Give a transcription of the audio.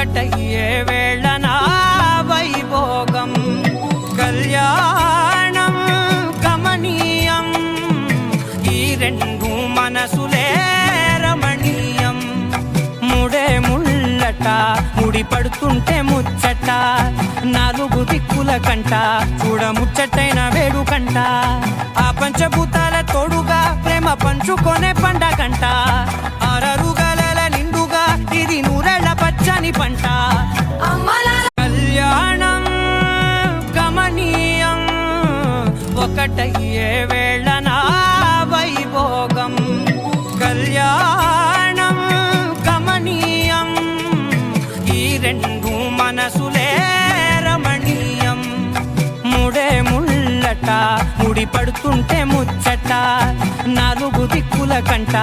ఒకటయ్యే వేళన వైభోగం కళ్యాణం కమనీయం ఈ రెండు మనసులే రమణీయం ముడే ముళ్ళట ముడి పడుతుంటే ముచ్చట నాలుగు దిక్కుల కంట చూడ ముచ్చటైన వేడుకంట ఆ పంచభూతాల తోడుగా ప్రేమ పంచుకొనే పండగంట ఆరరుగల నిండుగా ఇది నూరెళ్ళ పచ్చని పంట కళ్యాణం గమనీయం ఒకటయ్యే వేళన వైభోగం కళ్యాణం గమనీయం ఈ రెండు మనసులే రమణీయం ముడే ముళ్ళట ముడి పడుతుంటే ముచ్చట నాలుగు దిక్కుల కంట